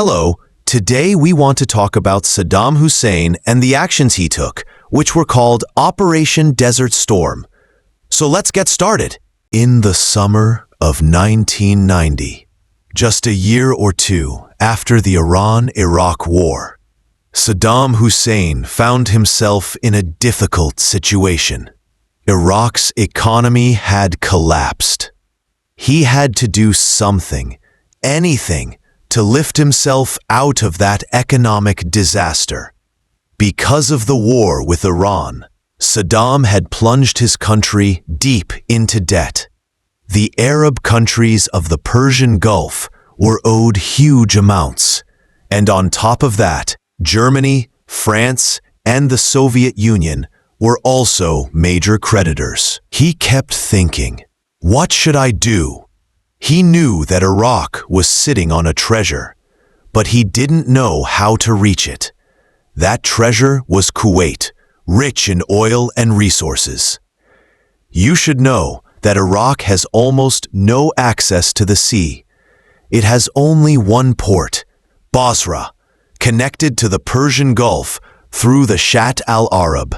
Hello, today we want to talk about Saddam Hussein and the actions he took, which were called Operation Desert Storm. So let's get started. In the summer of 1990, just a year or two after the Iran-Iraq War, Saddam Hussein found himself in a difficult situation. Iraq's economy had collapsed. He had to do something, anything, to lift himself out of that economic disaster. Because of the war with Iran, Saddam had plunged his country deep into debt. The Arab countries of the Persian Gulf were owed huge amounts, and on top of that, Germany, France, and the Soviet Union were also major creditors. He kept thinking, what should I do? He knew that Iraq was sitting on a treasure, but he didn't know how to reach it. That treasure was Kuwait, rich in oil and resources. You should know that Iraq has almost no access to the sea. It has only one port, Basra, connected to the Persian Gulf through the Shatt al-Arab.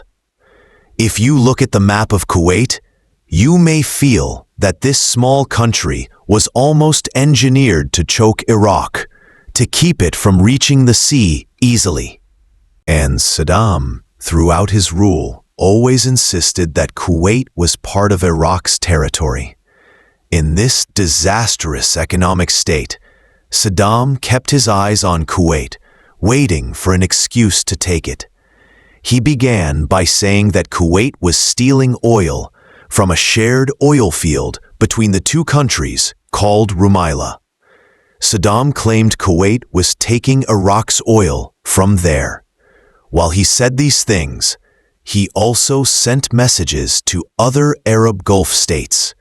If you look at the map of Kuwait, you may feel that this small country was almost engineered to choke Iraq, to keep it from reaching the sea easily. And Saddam, throughout his rule, always insisted that Kuwait was part of Iraq's territory. In this disastrous economic state, Saddam kept his eyes on Kuwait, waiting for an excuse to take it. He began by saying that Kuwait was stealing oil from a shared oil field between the two countries called Rumaila. Saddam claimed Kuwait was taking Iraq's oil from there. While he said these things, he also sent messages to other Arab Gulf states.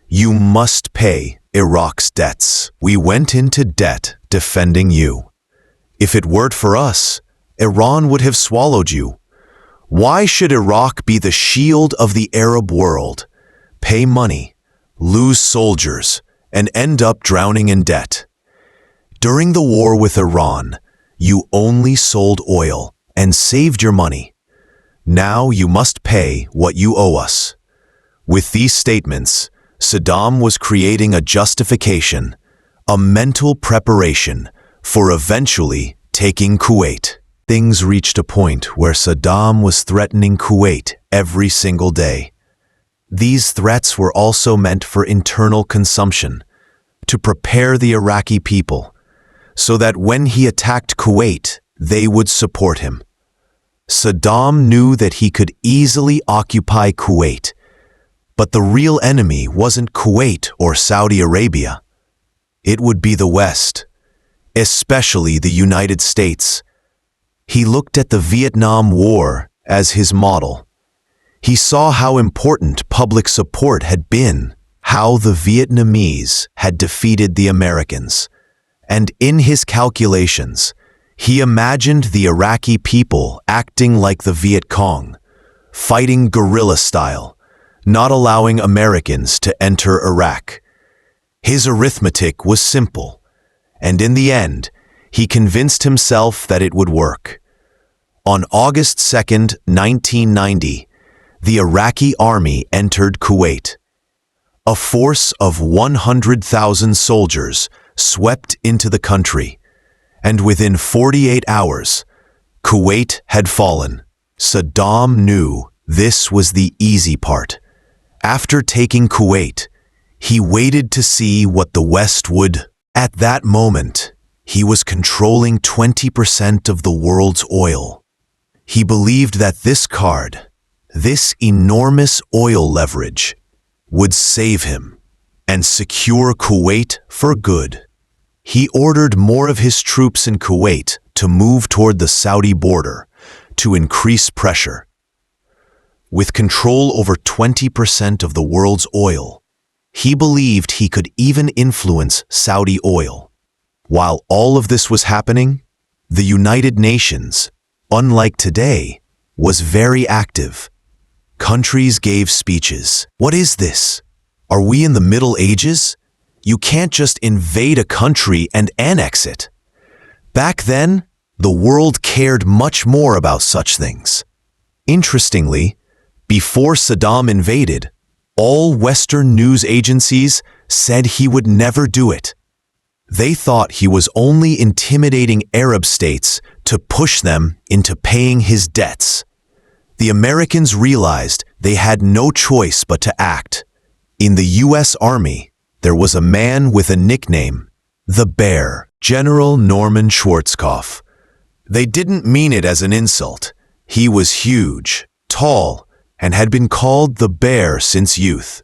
You must pay Iraq's debts. We went into debt defending you. If it weren't for us, Iran would have swallowed you. Why should Iraq be the shield of the Arab world, pay money, lose soldiers, and end up drowning in debt? During the war with Iran, you only sold oil and saved your money. Now you must pay what you owe us. With these statements, Saddam was creating a justification, a mental preparation for eventually taking Kuwait. Things reached a point where Saddam was threatening Kuwait every single day. These threats were also meant for internal consumption, to prepare the Iraqi people, so that when he attacked Kuwait, they would support him. Saddam knew that he could easily occupy Kuwait, but the real enemy wasn't Kuwait or Saudi Arabia. It would be the West, especially the United States. He looked at the Vietnam War as his model. He saw how important public support had been, how the Vietnamese had defeated the Americans, and in his calculations, he imagined the Iraqi people acting like the Viet Cong, fighting guerrilla style, not allowing Americans to enter Iraq. His arithmetic was simple, and in the end, he convinced himself that it would work. On August 2, 1990, the Iraqi army entered Kuwait. A force of 100,000 soldiers swept into the country, and within 48 hours, Kuwait had fallen. Saddam knew this was the easy part. After taking Kuwait, he waited to see what the West would. At that moment, he was controlling 20% of the world's oil. He believed that this card, this enormous oil leverage, would save him and secure Kuwait for good. He ordered more of his troops in Kuwait to move toward the Saudi border to increase pressure. With control over 20% of the world's oil, he believed he could even influence Saudi oil. While all of this was happening, the United Nations, unlike today, was very active. Countries gave speeches. What is this? Are we in the Middle Ages? You can't just invade a country and annex it. Back then, the world cared much more about such things. Interestingly, before Saddam invaded, all Western news agencies said he would never do it. They thought he was only intimidating Arab states to push them into paying his debts. The Americans realized they had no choice but to act. In the U.S. Army, there was a man with a nickname, the Bear, General Norman Schwarzkopf. They didn't mean it as an insult. He was huge, tall, and had been called the Bear since youth.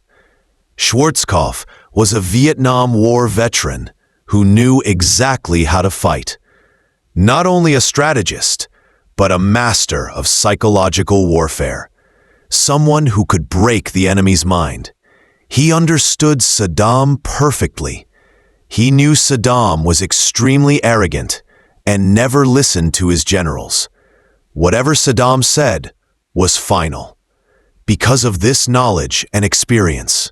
Schwarzkopf was a Vietnam War veteran who knew exactly how to fight. Not only a strategist, but a master of psychological warfare. Someone who could break the enemy's mind. He understood Saddam perfectly. He knew Saddam was extremely arrogant and never listened to his generals. Whatever Saddam said was final. Because of this knowledge and experience,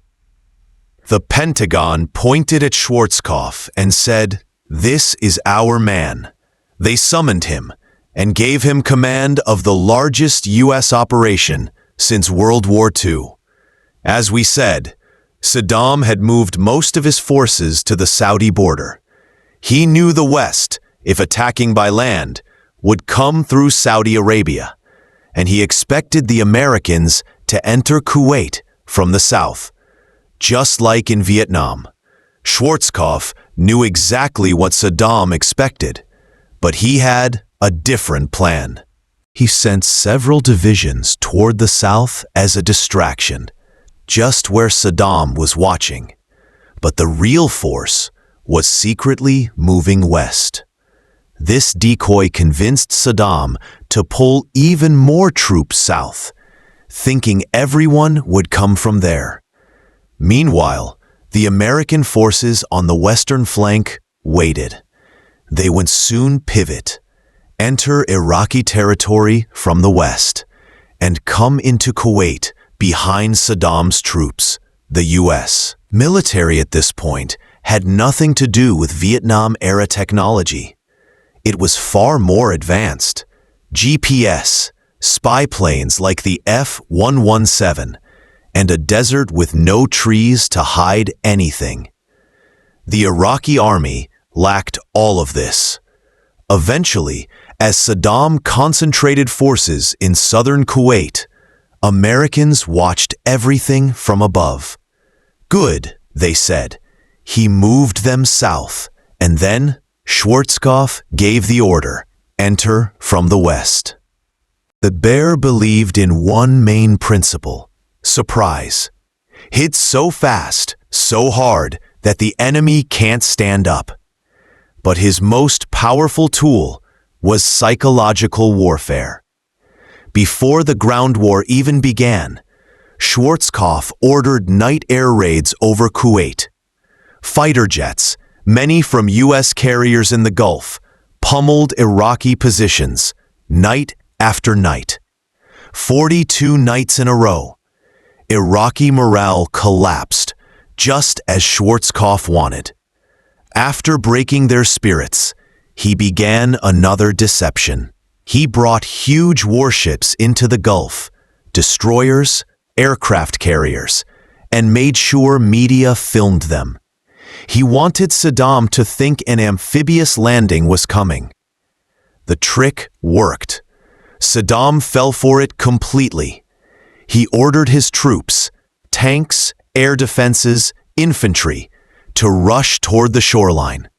the Pentagon pointed at Schwarzkopf and said, "This is our man." They summoned him and gave him command of the largest U.S. operation since World War II. As we said, Saddam had moved most of his forces to the Saudi border. He knew the West, if attacking by land, would come through Saudi Arabia, and he expected the Americans to enter Kuwait from the south. Just like in Vietnam, Schwarzkopf knew exactly what Saddam expected, but he had a different plan. He sent several divisions toward the south as a distraction, just where Saddam was watching. But the real force was secretly moving west. This decoy convinced Saddam to pull even more troops south, thinking everyone would come from there. Meanwhile, the American forces on the western flank waited. They would soon pivot, enter Iraqi territory from the west, and come into Kuwait behind Saddam's troops, the U.S. Military at this point had nothing to do with Vietnam-era technology. It was far more advanced. GPS, spy planes like the F-117, and a desert with no trees to hide anything. The Iraqi army lacked all of this. Eventually, as Saddam concentrated forces in southern Kuwait, Americans watched everything from above. Good, they said. He moved them south, and then Schwarzkopf gave the order, enter from the west. The Bear believed in one main principle: surprise. Hit so fast, so hard, that the enemy can't stand up. But his most powerful tool was psychological warfare. Before the ground war even began, Schwarzkopf ordered night air raids over Kuwait. Fighter jets, many from U.S. carriers in the Gulf, pummeled Iraqi positions, night after night. 42 nights in a row. Iraqi morale collapsed, just as Schwarzkopf wanted. After breaking their spirits, he began another deception. He brought huge warships into the Gulf, destroyers, aircraft carriers, and made sure media filmed them. He wanted Saddam to think an amphibious landing was coming. The trick worked. Saddam fell for it completely. He ordered his troops, tanks, air defenses, infantry, to rush toward the shoreline.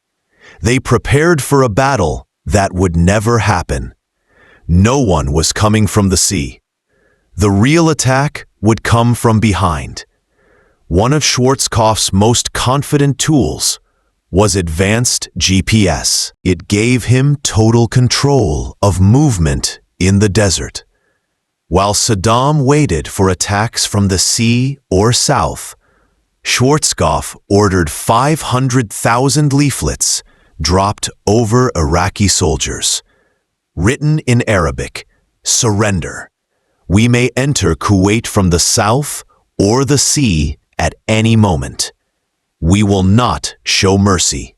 They prepared for a battle that would never happen. No one was coming from the sea. The real attack would come from behind. One of Schwarzkopf's most confident tools was advanced GPS. It gave him total control of movement in the desert. While Saddam waited for attacks from the sea or south, Schwarzkopf ordered 500,000 leaflets dropped over Iraqi soldiers. Written in Arabic, "Surrender. We may enter Kuwait from the south or the sea at any moment. We will not show mercy."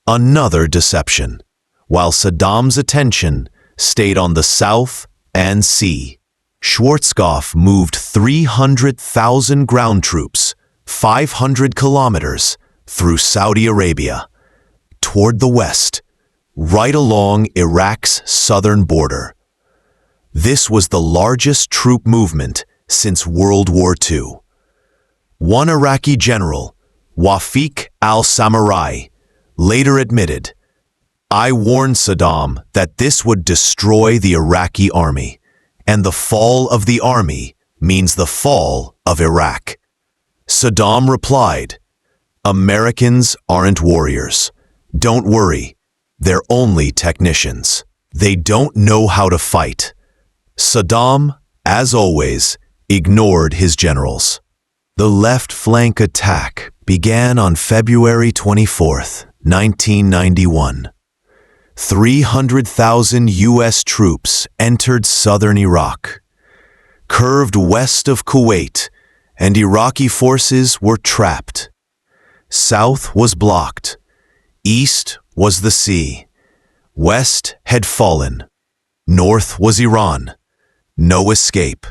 Another deception. while Saddam's attention stayed on the south and sea. Schwarzkopf moved 300,000 ground troops, 500 kilometers, through Saudi Arabia, toward the west, right along Iraq's southern border. This was the largest troop movement since World War II. One Iraqi general, Wafiq al-Samarrai, later admitted, "I warned Saddam that this would destroy the Iraqi army, and the fall of the army means the fall of Iraq." Saddam replied, "Americans aren't warriors. Don't worry, they're only technicians. They don't know how to fight." Saddam, as always, ignored his generals. The left flank attack began on February 24, 1991. 300,000 U.S. troops entered southern Iraq, curved west of Kuwait, and Iraqi forces were trapped. South was blocked. East was the sea. West had fallen. North was Iran. No escape.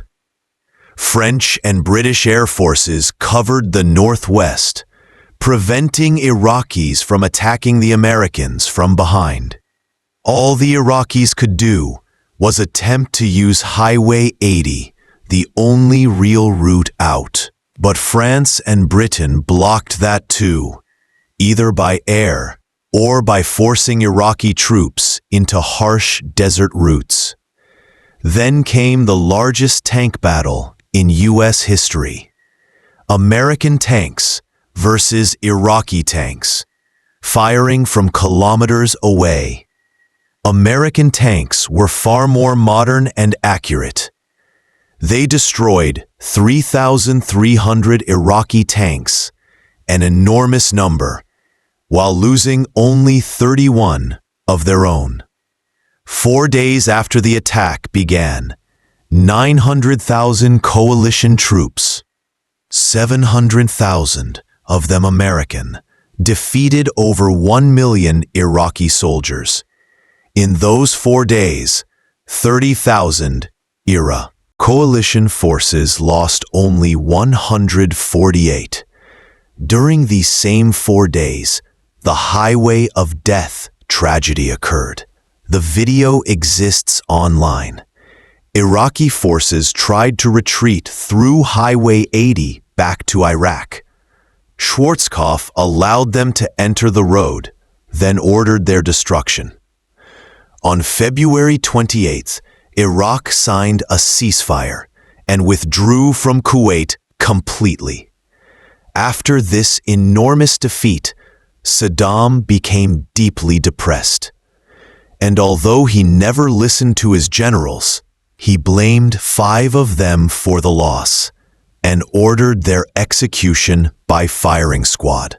French and British air forces covered the northwest, preventing Iraqis from attacking the Americans from behind. All the Iraqis could do was attempt to use Highway 80, the only real route out. But France and Britain blocked that too, either by air or by forcing Iraqi troops into harsh desert routes. Then came the largest tank battle in U.S. history. American tanks versus Iraqi tanks, firing from kilometers away. American tanks were far more modern and accurate. They destroyed 3,300 Iraqi tanks, an enormous number, while losing only 31 of their own. 4 days after the attack began, 900,000 coalition troops, 700,000 of them American, defeated over 1 million Iraqi soldiers. In those 4 days, 30,000 IRA coalition forces lost only 148. During these same 4 days, the Highway of Death tragedy occurred. The video exists online. Iraqi forces tried to retreat through Highway 80 back to Iraq. Schwarzkopf allowed them to enter the road, then ordered their destruction. On February 28th, Iraq signed a ceasefire and withdrew from Kuwait completely. After this enormous defeat, Saddam became deeply depressed. And although he never listened to his generals, he blamed 5 of them for the loss and ordered their execution by firing squad.